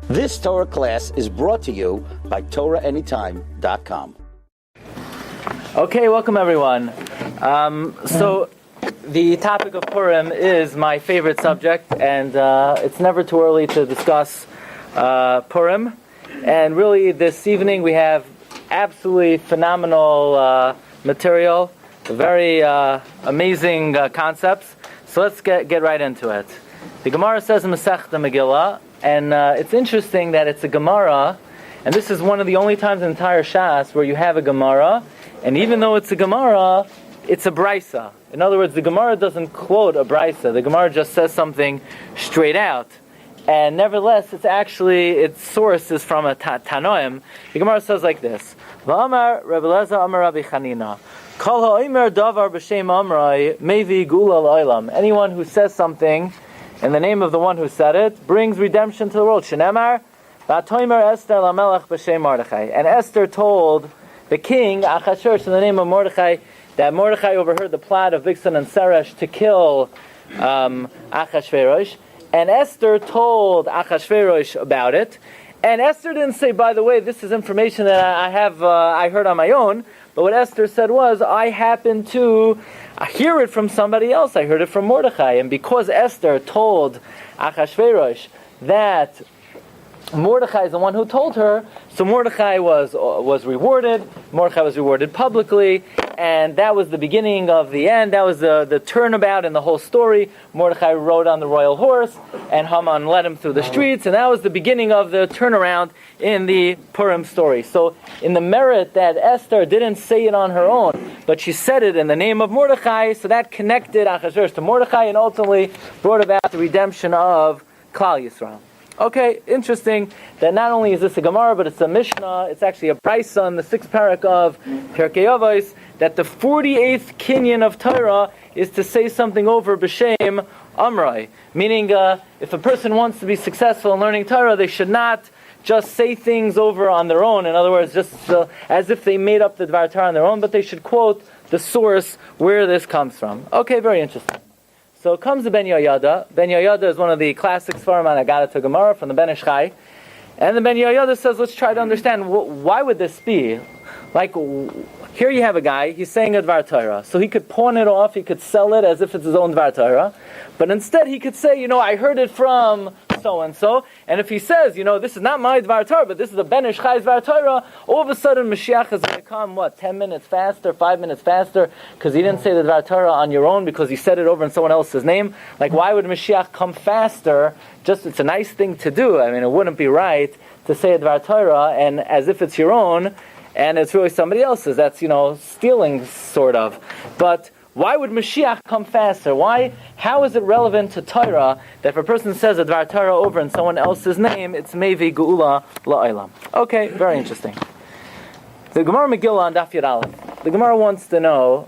This Torah class is brought to you by TorahAnytime.com. Okay, welcome everyone. So the topic of Purim is my favorite subject, and it's never too early to discuss Purim. And really, this evening we have absolutely phenomenal material, very amazing concepts. So let's get right into it. The Gemara says in Masechta Megillah, and it's interesting that it's a Gemara, and this is one of the only times in the entire Shas where you have a Gemara, and even though it's a Gemara, it's a Brisa. In other words, the Gemara doesn't quote a Brisa. The Gemara just says something straight out. And nevertheless, its source is from a Tanoim. The Gemara says like this: V'amar Rabbi Glatstein Amar Rabbi Chanina, Kol ha'omer davar b'shem amrai mevi gula l'olam. Anyone who says something in the name of the one who said it brings redemption to the world. Shenemar v'atoimer Esther lamelech b'shem Mordechai. And Esther told the king Achashverosh in the name of Mordechai that Mordechai overheard the plot of Bigsan and Seresh to kill Achashverosh. And Esther told Achashverosh about it. And Esther didn't say, by the way, this is information that I heard on my own. But what Esther said was, I happened to hear it from somebody else. I heard it from Mordechai. And because Esther told Achashverosh that Mordechai is the one who told her, so Mordechai was rewarded. Mordechai was rewarded publicly, and that was the beginning of the end. That was the turnabout in the whole story. Mordechai rode on the royal horse, and Haman led him through the streets, and that was the beginning of the turnaround in the Purim story. So in the merit that Esther didn't say it on her own, but she said it in the name of Mordechai, so that connected Achashverosh to Mordechai and ultimately brought about the redemption of Klal Yisrael. Okay, interesting that not only is this a Gemara, but it's a Mishnah. It's actually a Brisa in the 6th parak of Pirkei Avos, that the 48th kinyan of Torah is to say something over b'shem amrai. Meaning, if a person wants to be successful in learning Torah, they should not just say things over on their own. In other words, just as if they made up the Dvar Torah on their own, but they should quote the source where this comes from. Okay, very interesting. So comes the Ben Yoyada. Ben Yoyada is one of the classic Svarim on Agadah to Gemara from the Ben Ish Chai. And the Ben Yoyada says, let's try to understand, why would this be? Like, here you have a guy, he's saying a Dvar Torah. So he could pawn it off, he could sell it as if it's his own Dvar Torah. But instead he could say, I heard it from so-and-so. And if he says, this is not my Dvar Torah, but this is the Ben Ish Chai's Dvar Torah, all of a sudden Mashiach is going to come, 10 minutes faster, 5 minutes faster, because he didn't say the Dvar Torah on your own, because he said it over in someone else's name. Like, why would Mashiach come faster? It's a nice thing to do. I mean, it wouldn't be right to say a Dvar Torah and as if it's your own, and it's really somebody else's. That's, stealing, sort of. But why would Mashiach come faster? How is it relevant to Torah that if a person says a Dvar Torah over in someone else's name, it's Mevi Geula La'olam? Okay, very interesting. The Gemara Megillah on Daf Yud Aleph. The Gemara wants to know,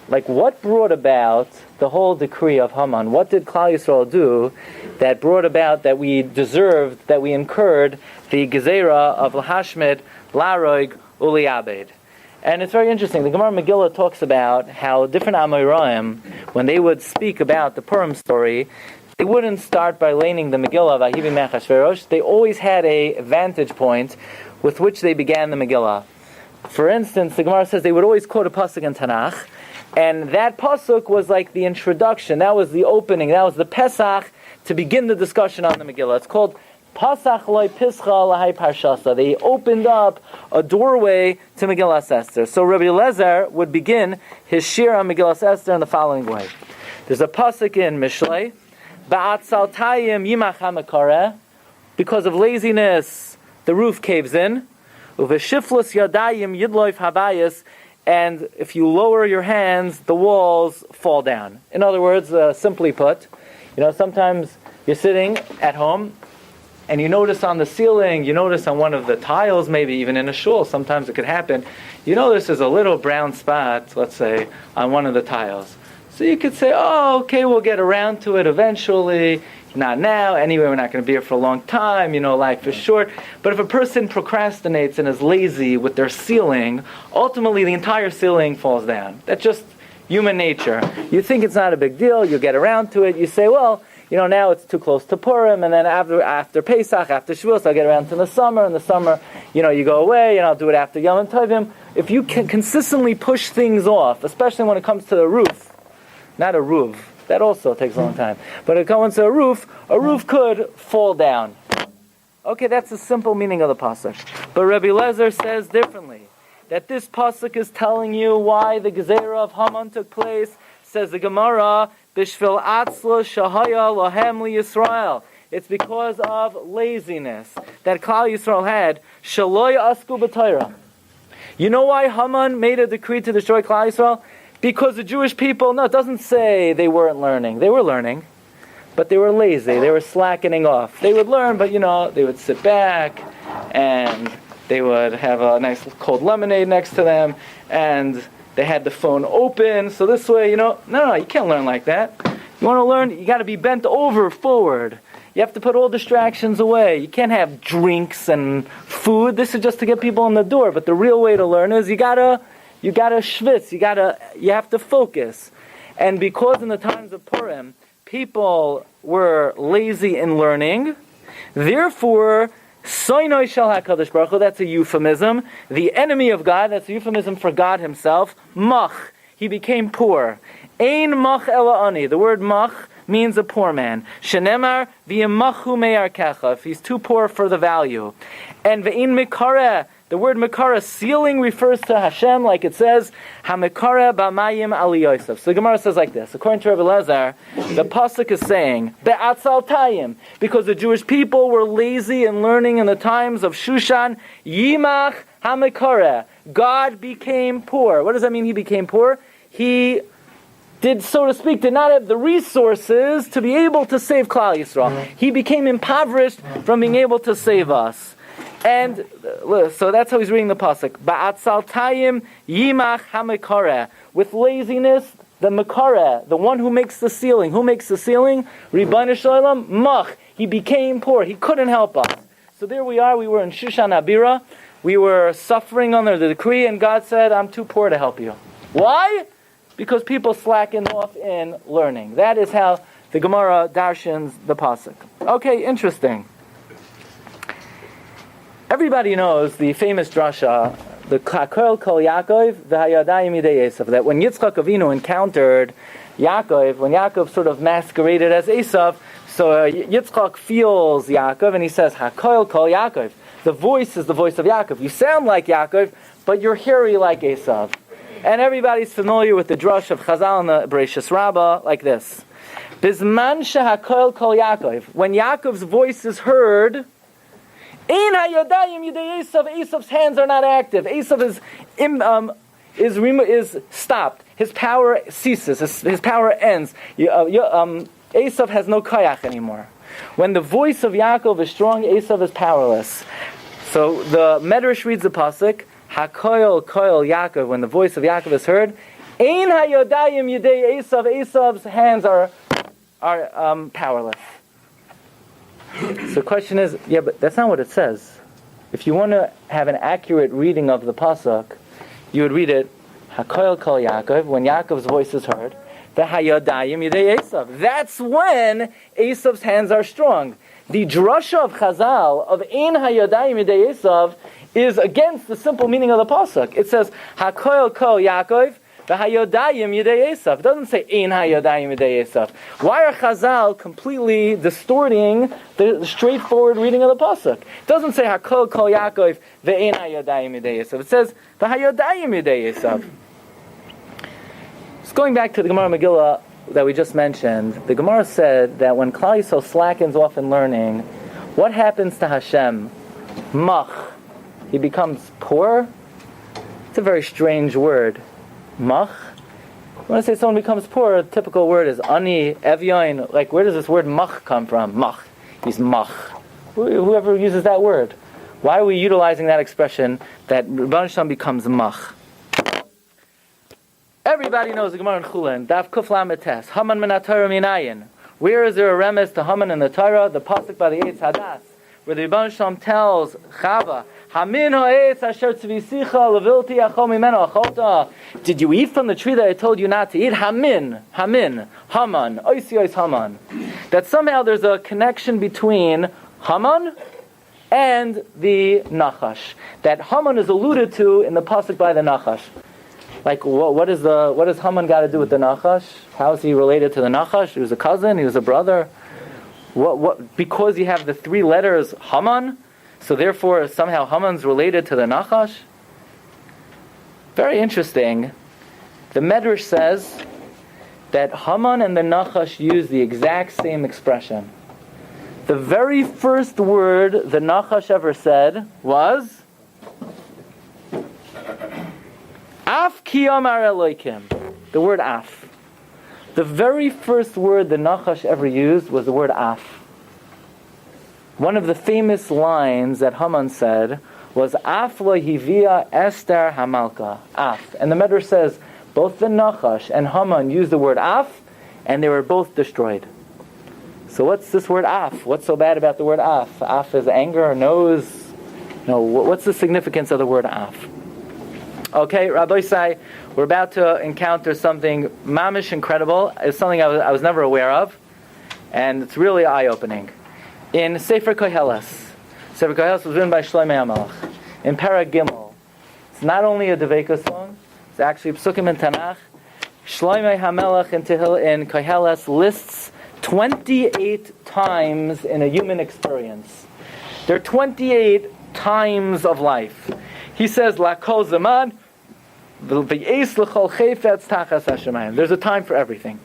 what brought about the whole decree of Haman? What did Klal Yisrael do that brought about that we deserved, that we incurred the Gezerah of Lahashmid, Laroig, Uliabed? And it's very interesting. The Gemara Megillah talks about how different Amoraim, when they would speak about the Purim story, they wouldn't start by laning the Megillah of Ahivi Mechashverosh. They always had a vantage point with which they began the Megillah. For instance, the Gemara says they would always quote a pasuk in Tanakh, and that pasuk was like the introduction. That was the opening. That was the Pesach to begin the discussion on the Megillah. It's called Pasach loy pischa lahai parshasa. They opened up a doorway to Megillas Esther. So Rabbi Eliezer would begin his Shiur on Megillas Esther in the following way. There's a pasuk in Mishlei, Ba'atzaltayim yimach hamakareh. Because of laziness, the roof caves in. Uveshiflus yadayim yidloif habayis. And if you lower your hands, the walls fall down. In other words, simply put, sometimes you're sitting at home, and you notice on the ceiling, you notice on one of the tiles, maybe even in a shul, sometimes it could happen, you notice there's a little brown spot, let's say, on one of the tiles. So you could say, okay, we'll get around to it eventually, not now, anyway, we're not going to be here for a long time, life is short. But if a person procrastinates and is lazy with their ceiling, ultimately the entire ceiling falls down. That's just human nature. You think it's not a big deal, you get around to it, you say, well, now it's too close to Purim, and then after Pesach, after Shavuos, I'll get around to the summer. In the summer, you go away, and I'll do it after Yom Tovim. If you can consistently push things off, especially when it comes to the roof, not a roof, that also takes a long time, but it comes to a roof could fall down. Okay, that's the simple meaning of the pasuk. But Rabbi Lezer says differently, that this pasuk is telling you why the Gezerah of Haman took place. Says the Gemara, Bishvil Atzla Shahaya Lahem Li Yisrael. It's because of laziness that Klal Yisrael had. Shaloy Asku B'Torah. You know why Haman made a decree to destroy Klal Yisrael? Because the Jewish people, no, it doesn't say they weren't learning. They were learning, but they were lazy. They were slackening off. They would learn, but they would sit back, and they would have a nice cold lemonade next to them, and they had the phone open, so this way, no, you can't learn like that. You want to learn, you got to be bent over forward. You have to put all distractions away. You can't have drinks and food. This is just to get people in the door. But the real way to learn is you gotta schwitz. You have to focus. And because in the times of Purim, people were lazy in learning, therefore, Soinoi Shel HaKadosh Baruch Hu, that's a euphemism. The enemy of God, that's a euphemism for God himself. Mach, he became poor. Ein mach ela ani. The word mach means a poor man. Shenemar v'yemachu me'ar kecha. If he's too poor for the value. And ve'in mikara. The word mikara, sealing, refers to Hashem, like it says, HaMikara b'mayim ali Yosef. So the Gemara says like this. According to Rabbi Lezer, the pasuk is saying, Be'atzal tayim, because the Jewish people were lazy in learning in the times of Shushan, Yimach HaMikara. God became poor. What does that mean, he became poor? He did not have the resources to be able to save Klal Yisrael. He became impoverished from being able to save us. And so that's how he's reading the pasuk. Ba'atzal tayim yimach hamekara. With laziness, the mekara, the one who makes the ceiling. Who makes the ceiling? Ribono Shel Olam, mach. He became poor. He couldn't help us. So there we are. We were in Shushan Abira. We were suffering under the decree, and God said, I'm too poor to help you. Why? Because people slacken off in learning. That is how the Gemara darshans the pasuk. Okay, interesting. Everybody knows the famous drasha, the Kakol Kol Yaakov, v'hayadayim yidei Esav, that when Yitzchak Avinu encountered Yaakov, when Yaakov sort of masqueraded as Esav, so Yitzchak feels Yaakov, and he says, Hakol Kol Yaakov. The voice is the voice of Yaakov. You sound like Yaakov, but you're hairy like Esav. And everybody's familiar with the drush of Chazal and the Bereshis Rabbah, like this. Bizman shehakol kol Yaakov. When Yaakov's voice is heard, Ein hayadayim yidei Esav. Esav's hands are not active. Esav is stopped. His power ceases. His power ends. Esav has no koyach anymore. When the voice of Yaakov is strong, Esav is powerless. So the Medrash reads the pasuk, Hakoyol koyol Yaakov. When the voice of Yaakov is heard, Ein hayadayim yidei Esav. Esav's hands are powerless. So the question is, but that's not what it says. If you want to have an accurate reading of the pasuk, you would read it, Hakoyol kol Yaakov, when Yaakov's voice is heard, v'hayadayim yidei Esav. That's when Esav's hands are strong. The drasha of Chazal of Ein hayadayim yidei Esav is against the simple meaning of the pasuk. It says, Hakoyol kol Yaakov, v'hayodayim yidei Esav. It doesn't say ein hayodayim yidei Esav. Why are Chazal completely distorting the straightforward reading of the pasuk? It doesn't say hakol kol Yaakov ve'ein hayodayim yidei Esav. It says v'hayodayim yidei Esav. Just going back to the Gemara Megillah that we just mentioned, the Gemara said that when Klal Yisrael slackens off in learning, what happens to Hashem? Mach. He becomes poor. It's a very strange word. Mach. When I say someone becomes poor, a typical word is ani, evyain. Like, where does this word mach come from? Mach. He's mach. Whoever uses that word. Why are we utilizing that expression that Rabban Shem becomes mach? Everybody knows the Gemara in Chulin. Daf Kuf Lamed Tes. Haman min haTorah minayin. Where is there a remez to Haman in the Torah? The pasuk by the Eitz Hadas, where the Rabban Shem tells Chava, Hamin ha'etz asher tzvisicha levilti achol mimeno acholta. Did you eat from the tree that I told you not to eat? Haman, Haman, oisi ois Haman. that somehow there's a connection between Haman and the Nachash. That Haman is alluded to in the pasuk by the Nachash. Like, what does Haman got to do with the Nachash? How is he related to the Nachash? He was a cousin. He was a brother. What? Because you have the three letters Haman, so therefore somehow Haman's related to the Nachash. Very interesting. The Medrash says that Haman and the Nachash use the exact same expression. The very first word the Nachash ever said was Af ki amar Elokim. The word Af. The very first word the Nachash ever used was the word Af. One of the famous lines that Haman said was Af lo hivia Esther Hamalka. Af. And the Medrash says both the Nachash and Haman used the word Af, and they were both destroyed. So what's this word Af? What's so bad about the word Af? Af is anger, nose. No, what's the significance of the word Af? Okay, Rabbi Glatstein, we're about to encounter something mamish incredible. It's something I was never aware of, and it's really eye-opening. In Sefer Koheles was written by Shlomo HaMelech. In Parag Gimel, it's not only a Deveikus song, it's actually Psukim in Tanakh. Shlomo HaMelech in Koheles lists 28 times in a human experience. There are 28 times of life. He says, La kol zaman, there's a time for everything.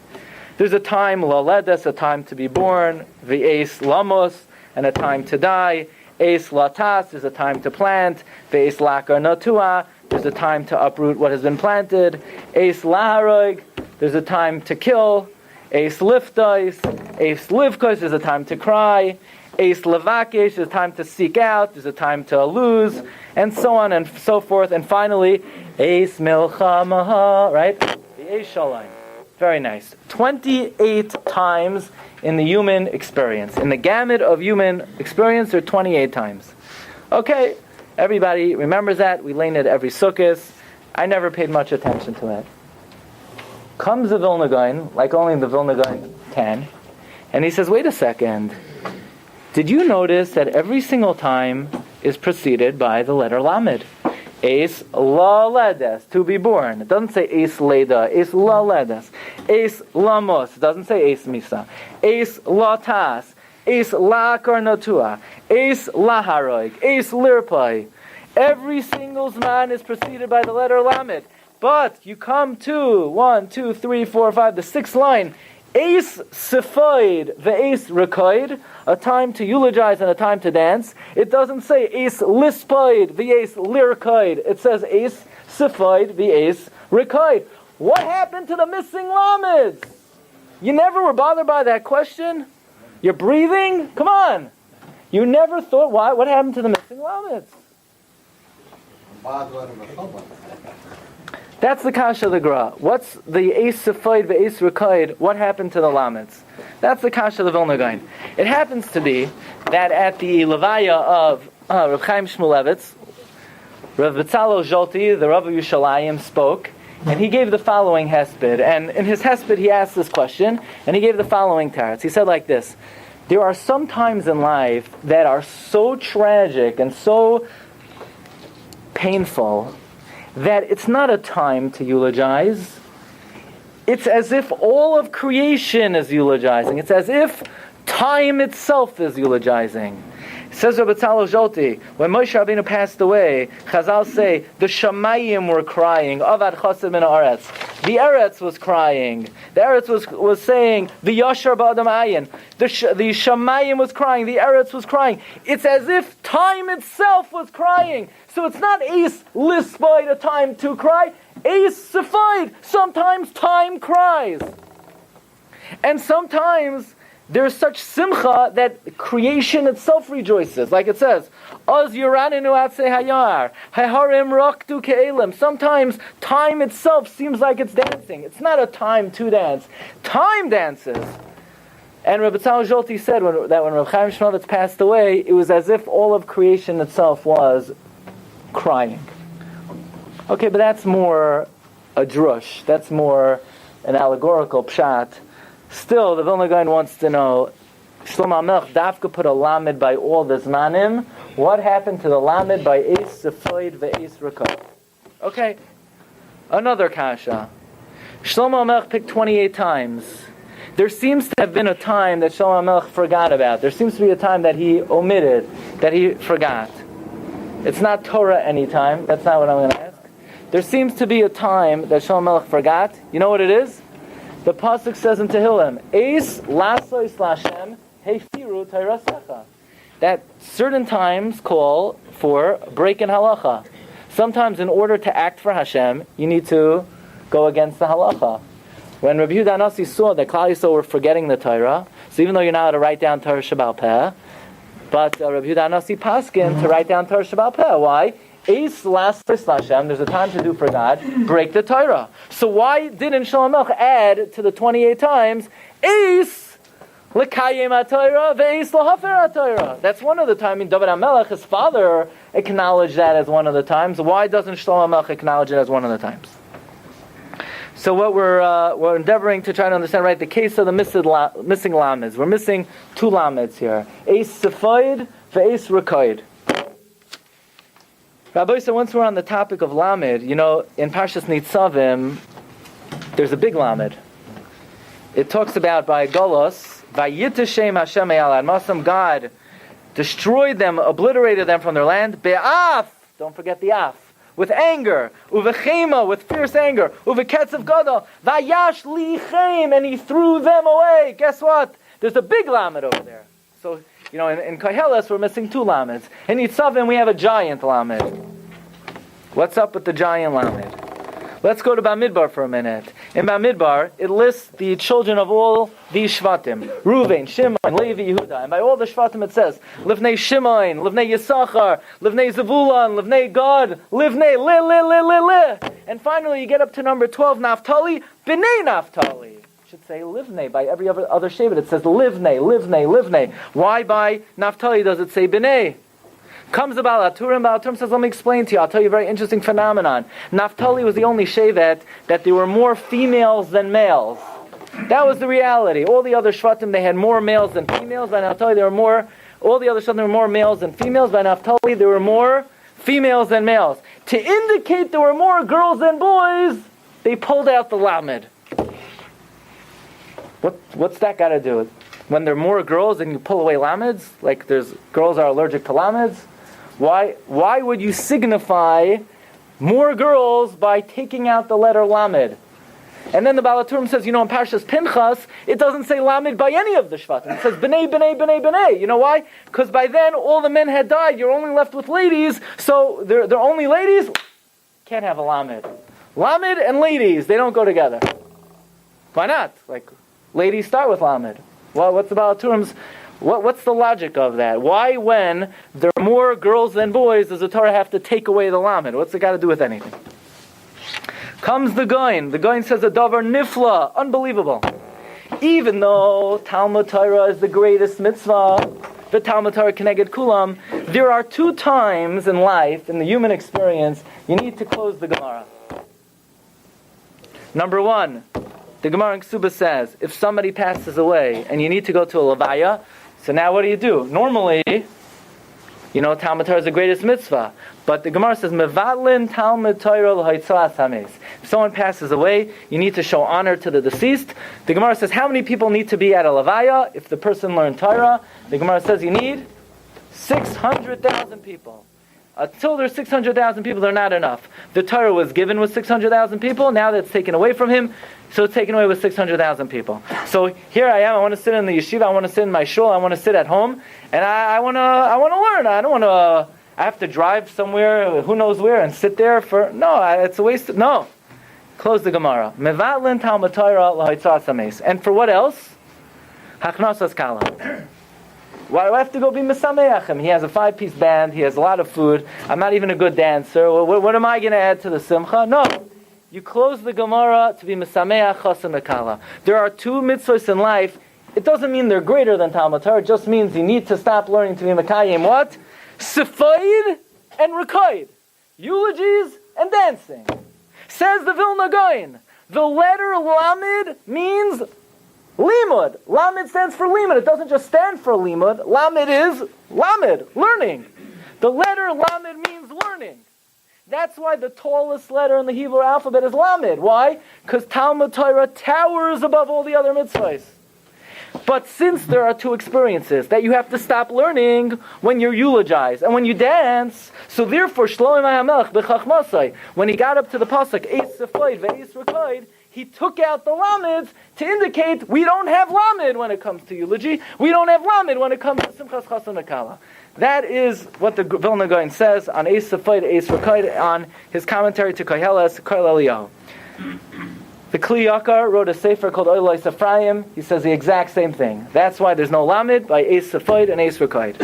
There's a time, laledes, a time to be born, v'eis lamos, and a time to die, eis latas, there's a time to plant, v'eis lakar natua, there's a time to uproot what has been planted, eis laharog, there's a time to kill, eis liftois, eis livkos, there's a time to cry, eis levakesh, there's a time to seek out, there's a time to lose, and so on and so forth. And finally, eis milchamaha, right? The eis shalom. Very nice. 28 times in the human experience. In the gamut of human experience, there are 28 times. Okay, everybody remembers that. We learn it every sukkah. I never paid much attention to it. Comes the Vilna Gaon, like only the Vilna Gaon can, and he says, wait a second. Did you notice that every single time is preceded by the letter Lamed? Eis laledes, to be born. It doesn't say eis leda, eis laledes. Eis lamos, it doesn't say eis misa. Eis latas, eis lakar natua, eis laharoig, eis lirpai. Every single zman is preceded by the letter Lamed. But you come to 1, 2, 3, 4, 5, the sixth line. Eis sifoid ve'eis rekoid, a time to eulogize and a time to dance. It doesn't say eis lispoid ve'eis lirkoid. It says eis sifoid ve'eis rekoid. What happened to the missing lameds? You never were bothered by that question? You're breathing? Come on. You never thought, why? What happened to the missing lameds? That's the kasha of the Gra. What's the eis sifoid ve'eis rekoid? What happened to the lamets? That's the kasha of the Vilna Gaon. It happens to be that at the levaya of Reb Chaim Shmulevitz, Rav Betzalel Zolti, the Rav of Yerushalayim, spoke, and he gave the following hesped. And in his hesped, he asked this question, and he gave the following teretz. He said like this: there are some times in life that are so tragic and so painful that it's not a time to eulogize. It's as if all of creation is eulogizing. It's as if time itself is eulogizing. Says Rabbi Tzalel Zolti, when Moshe Rabbeinu passed away, Chazal say, the Shamayim were crying, Avad Chassid min Haaretz. The Eretz was crying. The Eretz was saying, the Yashar Ba'adam Ayin. The Shamayim was crying. The Eretz was crying. It's as if time itself was crying. So it's not Eis Lispoid, a time to cry. Eis Sifoid, sometimes time cries. And sometimes there's such simcha that creation itself rejoices. Like it says, Oz Yuraninu Atse Hayar, Haharim Raktu Ke'elim. Sometimes time itself seems like it's dancing. It's not a time to dance. Time dances. And Rabbi Tzalel Zolti said that when Rabbi Chaim Shmulevitz passed away, it was as if all of creation itself was crying. Okay, but that's more a drush. That's more an allegorical pshat. Still, the Vilna Gaon wants to know, Shlomo HaMelech dafka put a lamed by all the zmanim. What happened to the lamed by eis sefoid ve'eis rekod? Okay, another kasha. Shlomo HaMelech picked 28 times. There seems to have been a time that Shlomo HaMelech forgot about. There seems to be a time that he omitted, that he forgot. It's not Torah anytime. That's not what I'm going to ask. There seems to be a time that Shlomo HaMelech forgot. You know what it is? The pasuk says in Tehillim, "Eis lasois lashem hefiru tayrasecha." That certain times call for breaking halacha. Sometimes, in order to act for Hashem, you need to go against the halacha. When Rabbi Glatstein saw that Klal Yisrael were forgetting the Torah, so even though you're not allowed to write down Torah Sheba'al Peh, but Rabbi Glatstein paskin to write down Torah Sheba'al Peh. Why? Eis lasois lashem. There's a time to do for God. Break the Torah. So why didn't Shlomo HaMelech add to the 28 times Eis l'kayim ha-Torah ve'eis l'hafer ha-Torah? That's one of the times. I mean, David HaMelech, his father, acknowledged that as one of the times. Why doesn't Shlomo HaMelech acknowledge it as one of the times? So what we're endeavoring to try to understand, right, the case of the missing lameds. We're missing two lameds here. Eis sefoid ve'eis rekoid. Rabbi said, once we're on the topic of lamed, you know, in Parshas Nitzavim, there's a big lamed. It talks about by Golos, Vayiteshem Hashem E'al Masam, God destroyed them, obliterated them from their land. Be'af, don't forget the af, with anger. Uvechema, with fierce anger. Uveketzav Gadol, Vayash Lichem, and he threw them away. Guess what? There's a big lamed over there. So, you know, in Koheles, we're missing two lameds. In Nitzavim, we have a giant lamed. What's up with the giant lamed? Let's go to Bamidbar for a minute. In Bamidbar, it lists the children of all these Shvatim. Reuven, Shimon, Levi, Yehuda. And by all the Shvatim it says, Livnei Shimon, Livnei Yisachar, Livnei Zevulun, Livnei Gad, Livnei Le. And finally you get up to number 12, Naphtali, B'nei Naphtali. Should say livnei. By every other shevet it says livnei. Why by Naphtali does it say b'nei? Comes the Baal HaTurim says, let me explain to you. I'll tell you a very interesting phenomenon. Naphtali was the only shevet that there were more females than males. That was the reality. All the other shvatim, they had more males than females. By Naphtali there were more, all the other shvatim there were more males than females. By Naphtali there were more females than males. To indicate there were more girls than boys, they pulled out the lamed. What's that got to do with when there are more girls and you pull away lameds? Like girls are allergic to lameds. Why would you signify more girls by taking out the letter lamed? And then the Baal HaTurim says, you know, in Parshas Pinchas, it doesn't say lamed by any of the shvatim. It says b'nei. You know why? Because by then all the men had died. You're only left with ladies. So they're only ladies. Can't have a lamed. Lamed and ladies, they don't go together. Why not? Like, ladies start with lamed. Well, what's the Baal HaTurim's? What's the logic of that? Why, when there are more girls than boys, does the Torah have to take away the lamed? What's it got to do with anything? Comes the Goin. The Goin says a davar nifla, unbelievable. Even though Talmud Torah is the greatest mitzvah, the Talmud Torah keneged kulam, there are two times in life, in the human experience, you need to close the Gemara. Number one, the Gemara in Ksuba says, if somebody passes away and you need to go to a levaya, so now what do? Normally, you know, Talmud Torah is the greatest mitzvah. But the Gemara says, Mevatlin Talmud Torah l'haitzas hames. If someone passes away, you need to show honor to the deceased. The Gemara says, how many people need to be at a levaya if the person learned Torah? The Gemara says you need 600,000 people. Until there's 600,000 people, they're not enough. The Torah was given with 600,000 people. Now that's taken away from him, so it's taken away with 600,000 people. So here I am. I want to sit in the yeshiva. I want to sit in my shul. I want to sit at home, and I want to learn. I don't want to. I have to drive somewhere, who knows where, and sit there for it's a waste. No, close the Gemara. Mevatlin Talmud Torah l'haitzas hames. And for what else? Hachnasas kala. Why do I have to go be mesameachim? He has a 5-piece band. He has a lot of food. I'm not even a good dancer. What am I going to add to the simcha? No. You close the Gemara to be mesameach chasam mekala. There are two mitzvahs in life. It doesn't mean they're greater than Talmud Torah. It just means you need to stop learning to be mekayim. What? Sefoid and rekoid. Eulogies and dancing. Says the Vilna Gaon. The letter lamed means Limud. Lamed stands for limud. It doesn't just stand for limud. Lamed is lamed, learning. The letter lamed means learning. That's why the tallest letter in the Hebrew alphabet is lamed. Why? Because Talmud Torah towers above all the other mitzvahs. But since there are two experiences that you have to stop learning when you're eulogized and when you dance, so therefore Shlomo HaMelech b'chachmasai, when he got up to the pasuk Eis Sefoid ve'Eis Rekoid, he took out the lameds to indicate we don't have lamed when it comes to eulogy. We don't have lamed when it comes to Simchas Chassan Akala. That is what the Vilna Gaon says on Eis Sefoid, Eis Rekoid, on his commentary to Koheles, Kol Eliyahu. The Kli Yakar wrote a sefer called Oilos Ephraim. He says the exact same thing. That's why there's no lamed by Eis Sefoid and Eis Rekoid.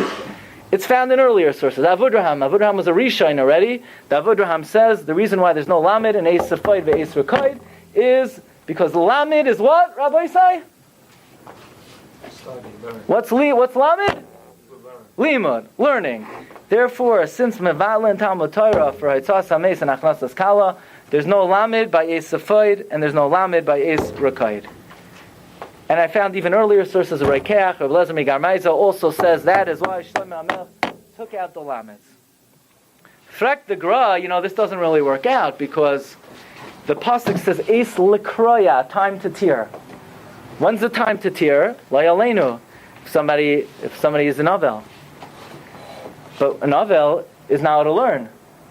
It's found in earlier sources. Avudraham was a Rishon already. The Avudraham says the reason why there's no lamed in Eis Sefoid and Eis Rekoid is because lamed is what, Rabbi Isai? What's lamed? Limud, learning. Therefore, since Mevala and Talmud Torah for Haitzas HaMeis and Achnasas Kala, there's no lamed by Eis Sefoid and there's no lamed by Eis Rekoid. And I found even earlier sources of Rekeach, Rav Lezer Migarmaiza also says that is why Shlomo HaMelech took out the lameds. Frek the Gra, this doesn't really work out because the pasuk says Eis Likroya, time to tear. When's the time to tear? Layalenu, if somebody is an Avel. But an Avel is now to learn.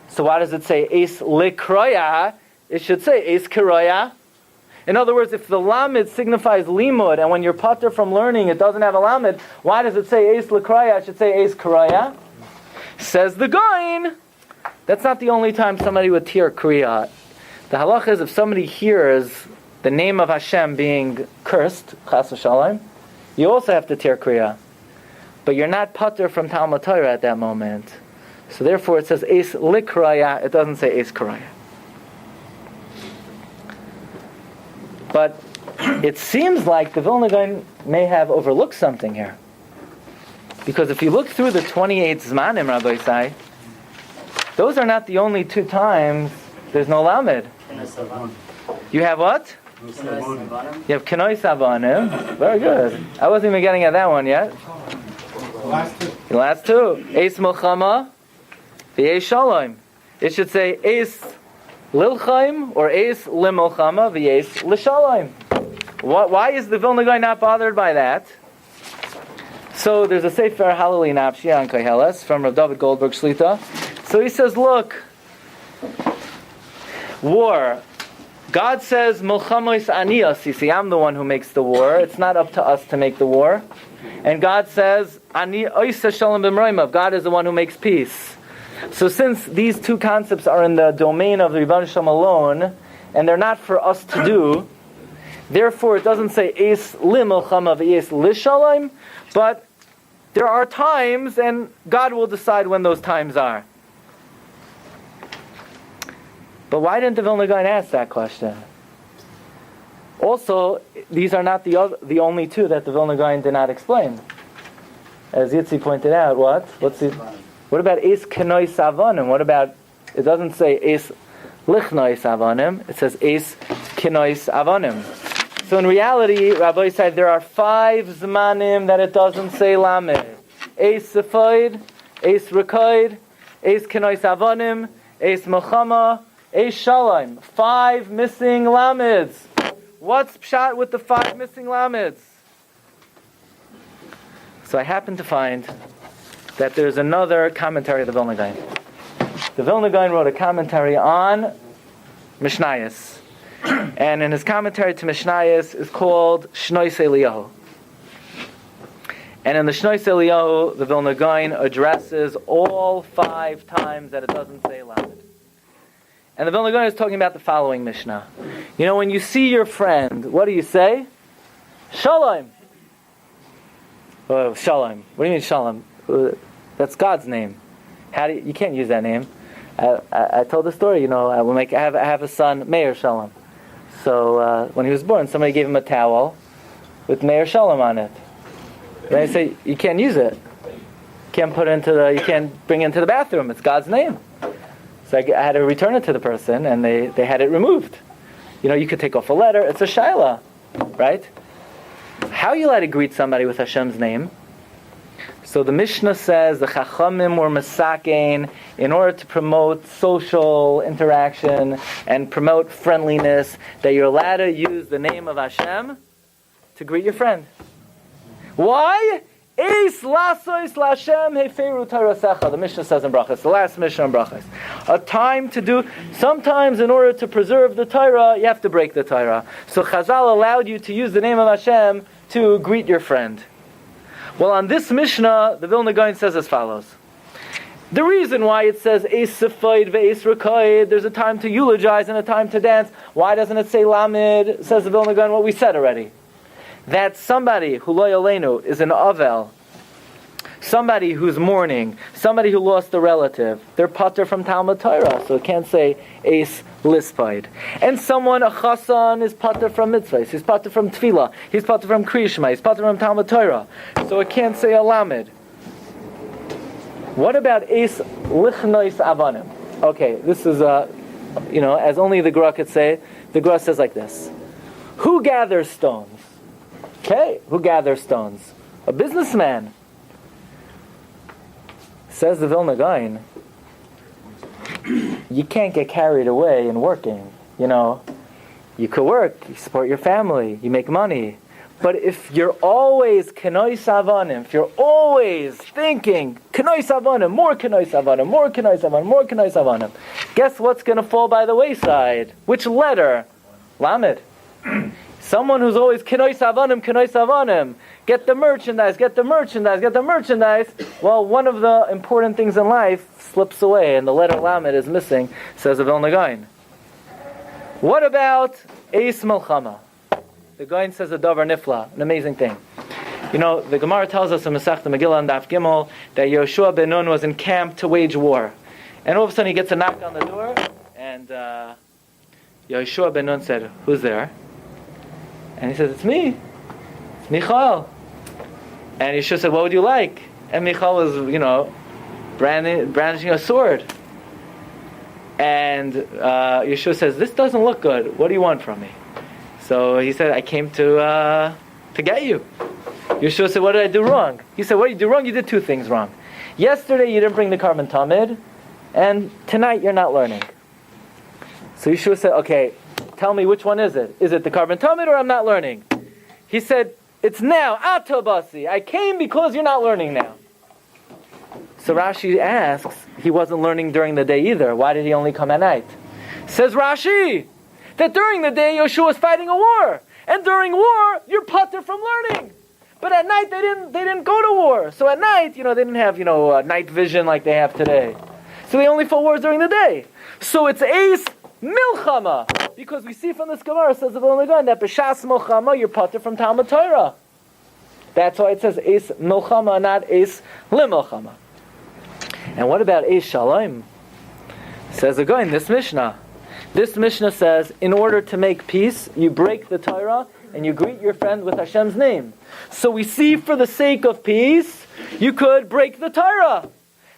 So why does it say Eis Likroya? It should say Eis Kiroya. In other words, if the lamed signifies limud, and when you're pater from learning, it doesn't have a lamed, why does it say Eis Likroya? It should say Eis Kiroya. Says the Gaon, that's not the only time somebody would tear Kriya. The halach is if somebody hears the name of Hashem being cursed, Chas v'shalom, you also have to tear Kriya. But you're not pater from Talmud Torah at that moment. So therefore it says Eis Likraya, it doesn't say Eis Karaya. But it seems like the Vilna Gaon may have overlooked something here. Because if you look through the 28 Zmanim, Rabbi Isai, those are not the only two times there's no Lamed. You have what? You have Kenoi Savanim. Very good. I wasn't even getting at that one yet. The last two. Eis Milchama, V'Eis Shalom. It should say Eis Lilchaim or Eis Limilchama, V'Eis L'Shalom. Why is the Vilna Gaon not bothered by that? So there's a Sefer Halali Napshi on Koheles from Rav David Goldberg Shlita. So he says, look, war. God says, Milchamois Aniyas. You see, I'm the one who makes the war. It's not up to us to make the war. And God says, Ani Oisa Shalom B'Mroimav. God is the one who makes peace. So since these two concepts are in the domain of the Rebbeinu Shalom alone, and they're not for us to do, therefore it doesn't say Eis Limilchama v'Eis L'Shalom, but there are times, and God will decide when those times are. But why didn't the Vilna Gaon ask that question? Also, these are not the only two that the Vilna Gaon did not explain. As Yitzi pointed out, what about Eis Kenoi Savanim? What about, it doesn't say Eis Lichnoi Savanim, it says Eis Kenoi Savanim. So in reality, Rabbi said there are 5 Zmanim that it doesn't say Lamed. Eis Sefoid, Eis Rekoid, Eis Kenoi Savanim, Eis Milchama, Eis Shalom. 5 missing Lameds. What's pshat with the 5 missing Lameds? So I happened to find that there's another commentary of the Vilna Gaon. The Vilna Gaon wrote a commentary on Mishnayos. And in his commentary to Mishnayos is called Shnois Eliyahu. And in the Shnois Eliyahu, the Vilna Gaon addresses all 5 times that it doesn't say Lamed. And the Vilna Gaon is talking about the following Mishnah. When you see your friend, what do you say? Shalom. Oh, Shalom. What do you mean Shalom? That's God's name. You can't use that name. I told the story. I have a son, Meir Shalom. So when he was born, somebody gave him a towel with Meir Shalom on it. And I say you can't use it. You can't bring it into the bathroom. It's God's name. So I had to return it to the person, and they had it removed. You could take off a letter. It's a shaila, right? How are you allowed to greet somebody with Hashem's name? So the Mishnah says the Chachamim were masakein in order to promote social interaction and promote friendliness, that you're allowed to use the name of Hashem to greet your friend. Why? Eis lasois lashem heferu tarasecha. The Mishnah says in Brachas, the last Mishnah in Brachas. A time to do, sometimes in order to preserve the Torah, you have to break the Torah. So Chazal allowed you to use the name of Hashem to greet your friend. Well, on this Mishnah, the Vilna Gaon says as follows. The reason why it says Eis Sifaid ve'Eis Rakaid, there's a time to eulogize and a time to dance. Why doesn't it say Lamed? Says the Vilna Gaon, what we said already. That somebody who lo yaleinu is an avel, somebody who's mourning, somebody who lost a relative, they're pater from Talmud Torah, so it can't say Eis Lispaid. And someone, a chasan, is pater from mitzvahs, he's pater from tefillah, he's pater from kriyishma, he's pater from Talmud Torah, so it can't say a lamed. What about Eis Lichnois Avanim? Okay, this is as only the Gra could say. The Gra says like this: who gathers stones? Okay, who gathers stones? A businessman. Says the Vilna Gaon, you can't get carried away in working. You could work, you support your family, you make money. But if you're always kenois avanim, if you're always thinking kenois avanim, more kenois avanim, more kenois avanim, more kenois avanim, guess what's going to fall by the wayside? Which letter? Lamed. Someone who's always kenois avanim, get the merchandise, get the merchandise, get the merchandise. Well, one of the important things in life slips away, and the letter Lamed is missing, says the Vilna Gaon. What about Eis Melchama? The Gaon says a davar nifla, an amazing thing. The Gemara tells us in Masechta Megillah and Daf Gimel that Yoshua ben Nun was encamped to wage war. And all of a sudden he gets a knock on the door, and Yoshua ben Nun said, "Who's there?" And he says, "It's me. It's Michal." And Yeshua said, "What would you like?" And Michal was, brandishing a sword. And Yeshua says, "This doesn't look good. What do you want from me?" So he said, "I came to get you." Yeshua said, "What did I do wrong?" He said, "What did you do wrong? You did two things wrong. Yesterday you didn't bring the carbon tamid, and tonight you're not learning." So Yeshua said, "Okay, tell me which one is it? Is it the carbon tamid or I'm not learning?" He said, "It's now, atobasi. I came because you're not learning now." So Rashi asks, he wasn't learning during the day either. Why did he only come at night? Says Rashi, that during the day Yoshua was fighting a war, and during war you're pater from learning. But at night they didn't go to war. So at night, they didn't have night vision like they have today. So they only fought wars during the day. So it's Eis Milchama, because we see from this Gemara, says the Vilna Gaon, that b'shas Milchama you're pater from Talmud Torah. That's why it says Eis Milchama, not Eis Limilchama. And what about Eis Shalom? Says the Gaon, this Mishnah. This Mishnah says, in order to make peace, you break the Torah and you greet your friend with Hashem's name. So we see, for the sake of peace, you could break the Torah.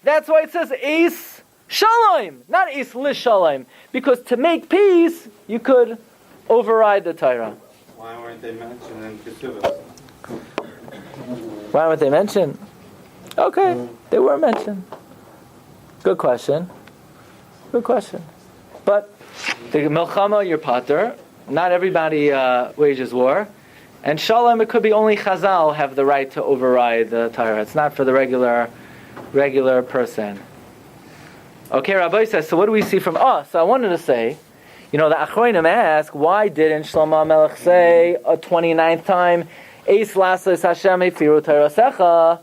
That's why it says Eis Shalom, not Eis Lishalom. Because to make peace, you could override the Torah. Why weren't they mentioned in Ketuvos? Why weren't they mentioned? Okay, they were mentioned. Good question. Good question. But the Milchama, your pater, not everybody wages war. And Shalom, it could be only Chazal have the right to override the Torah. It's not for the regular person. Okay, Rabbi says, so what do we see from us? So I wanted to say, the Achronim ask, why didn't Shlomo Melech say a 29th time, Eis Lasos Hashem Efiru Tarasecha?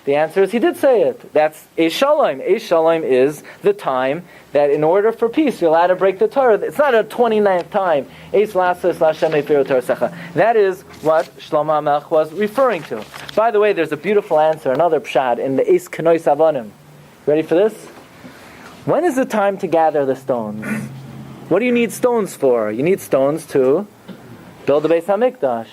The answer is he did say it. That's Eis Shalom. Eis Shalom is the time that in order for peace, you're allowed to break the Torah. It's not a 29th time. Eis Lasos Hashem Efiru Tarasecha. That is what Shlomo Melech was referring to. By the way, there's a beautiful answer, another pshat, in the Eis Kenois Avanim. Ready for this? When is the time to gather the stones? What do you need stones for? You need stones to build the Beis HaMikdash.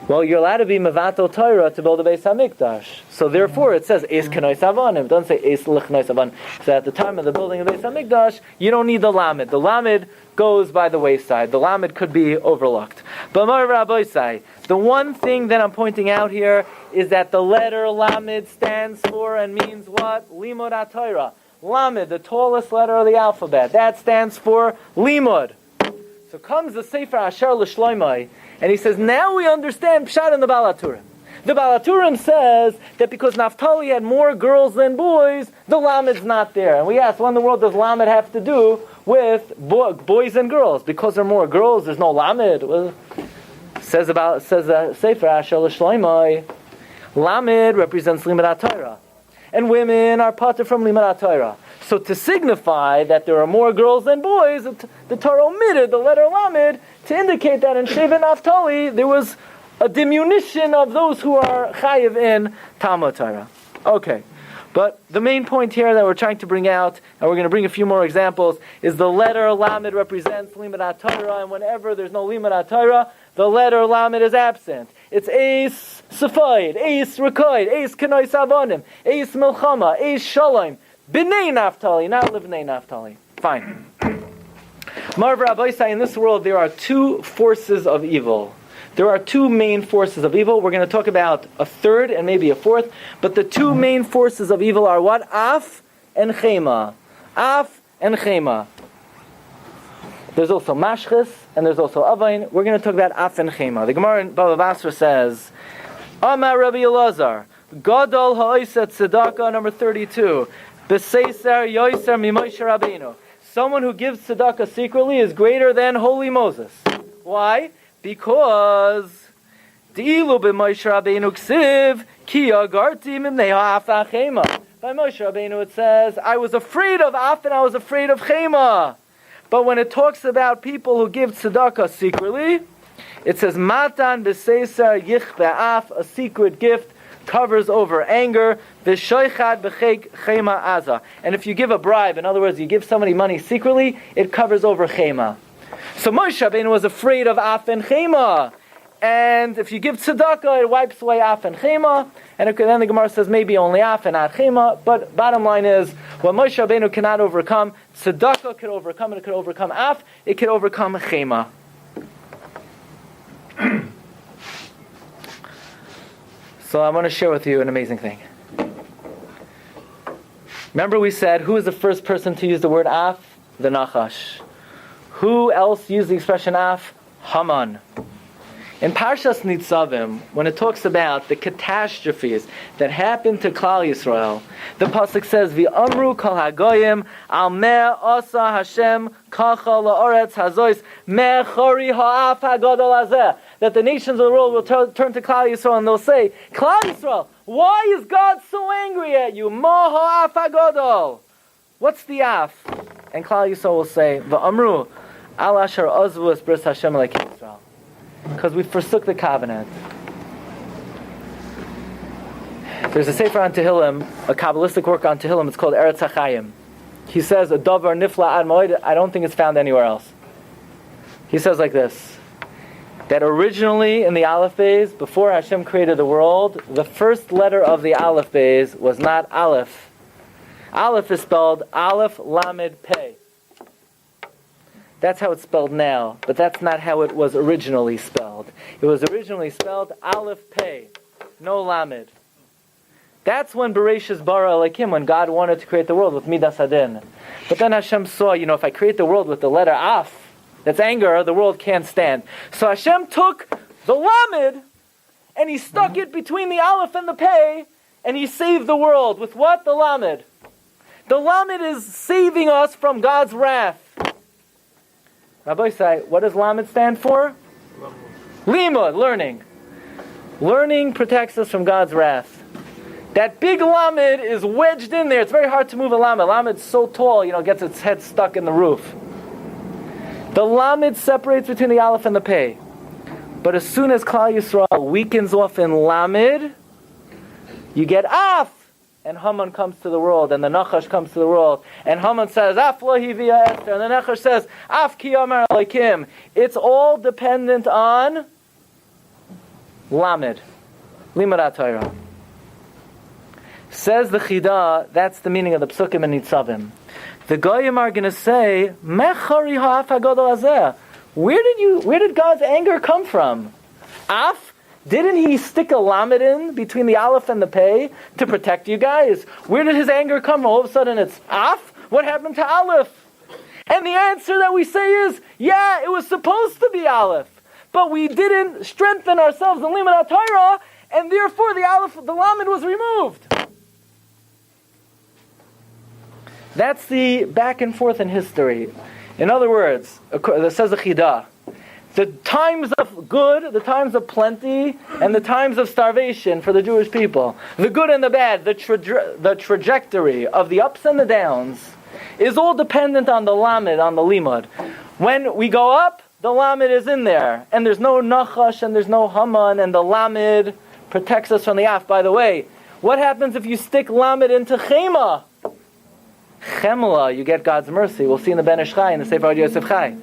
Well, you're allowed to be mevatel Torah to build a Beis Hamikdash. So therefore, it says Eis Kenois Avanim. It doesn't say Eis Lichnois Avanim. So at the time of the building of Beis Hamikdash, you don't need the lamed. The lamed goes by the wayside. The lamed could be overlooked. But the one thing that I'm pointing out here is that the letter lamed stands for and means what? Limud HaTorah. Lamed, the tallest letter of the alphabet. That stands for limud. So comes the Sefer Asher L'Shloimei, and he says, now we understand Pshat in the Baal HaTurim. The Baal HaTurim says that because Naphtali had more girls than boys, the Lamed's not there. And we ask, what in the world does Lamed have to do with boys and girls? Because there are more girls, there's no Lamed. Well, says Sefer Asher L'Shloimei, Lamed represents Limud HaTorah. And women are parted from Limud HaTorah. So to signify that there are more girls than boys, the Torah omitted the letter Lamed to indicate that in Shevet Naphtali there was a diminution of those who are chayiv in Talmud Torah. Okay, but the main point here that we're trying to bring out, and we're going to bring a few more examples, is the letter Lamed represents Limud HaTorah, and whenever there's no Limud HaTorah, the letter Lamed is absent. It's Eis Sefayid, Eis Rekoid, Eis Kenois Avanim, Eis Milchama, Eis Shalom, B'nei Naphtali, not Livnei Naphtali. Fine. Marv Rabbi say, in this world there are two forces of evil. There are two main forces of evil. We're going to talk about a third and maybe a fourth, but the two main forces of evil are what? Af and Chema. Af and Chema. There's also Mashchis and there's also Avain. We're going to talk about Af and Chema. The Gemara in Bava Basra says, Amar Rabbi Elazar, Gadol ha'oset tzedakah, number 32. B'seiser yoiser mimoshe Rabbeinu. Someone who gives tzedakah secretly is greater than holy Moses. Why? Because Di'ilu b'Moshe Rabbeinu ksiv ki agarti mimnei ha'af ha'chema. By Moshe Rabbeinu it says, I was afraid of Af and I was afraid of Chema. But when it talks about people who give tzedakah secretly, it says Matan b'seiser yich b'af, a secret gift covers over anger. V'shoichad b'cheik chema aza. And if you give a bribe, in other words, you give somebody money secretly, it covers over chema. So Moshe Rabbeinu was afraid of Af and Chema. And if you give tzedakah, it wipes away Af and Chema. And then the Gemara says maybe only Af and not Chema. But bottom line is, what Moshe Rabbeinu cannot overcome, tzedakah could overcome, and it could overcome Af, it could overcome Chema. So I want to share with you an amazing thing. Remember we said, who is the first person to use the word Af? The Nachash. Who else used the expression Af? Haman. In Parshas Nitzavim, when it talks about the catastrophes that happened to Klal Yisrael, the pasuk says, "V'amru kol hagoyim al meh asa Hashem kacha la'oretz hazois meh chori ha'af hagadol hazeh." That the nations of the world will turn to Klal Yisrael and they'll say, "Klal Yisrael, why is God so angry at you? Ma ha'af hagadol." What's the af? And Klal Yisrael will say, "V'amru al asher azvu es bris Hashem Elokim Yisrael." Because we forsook the covenant. There's a sefer on Tehillim, a Kabbalistic work on Tehillim, it's called Eretz HaChaim. He says, a davar nifla ad moed, I don't think it's found anywhere else. He says like this, that originally in the Aleph Beis, before Hashem created the world, the first letter of the Aleph Beis was not Aleph. Aleph is spelled Aleph Lamed Pei. That's how it's spelled now, but that's not how it was originally spelled. It was originally spelled Aleph Pei, no Lamed. That's when Bereshis bara Elokim, when God wanted to create the world with Midas Hadin. But then Hashem saw, if I create the world with the letter Af, that's anger, the world can't stand. So Hashem took the Lamed, and He stuck it between the Aleph and the Pei, and He saved the world. With what? The Lamed. The Lamed is saving us from God's wrath. Rabbi say, what does Lamed stand for? Limud, learning. Learning protects us from God's wrath. That big Lamed is wedged in there. It's very hard to move a Lamed. Lamed's so tall, gets its head stuck in the roof. The Lamed separates between the Aleph and the Pei. But as soon as Klal Yisrael weakens off in Lamed, you get Af. And Haman comes to the world, and the Nachash comes to the world, and Haman says, Af lo hivia Esther, and the Nachash says, Af ki amar Elokim. It's all dependent on Lamed. Limud HaTorah. Says the Chida, that's the meaning of the Psukim and Nitzavim. The Goyim are going to say, Mechari ha'af hagadol hazeh. Where did God's anger come from? Af? Didn't he stick a lamed in between the aleph and the pei to protect you guys? Where did his anger come from? All of a sudden it's af? What happened to aleph? And the answer that we say is, yeah, it was supposed to be aleph. But we didn't strengthen ourselves in limud HaTorah, and therefore the lamed was removed. That's the back and forth in history. In other words, it says the Chidah, the times of good, the times of plenty, and the times of starvation for the Jewish people, the good and the bad, the trajectory of the ups and the downs, is all dependent on the lamed, on the limud. When we go up, the lamed is in there, and there's no nachash, and there's no Haman, and the lamed protects us from the af. By the way, what happens if you stick lamed into chema? Chemla, you get God's mercy. We'll see in the Ben Ish Chai, in the Sefer Yosef Chai.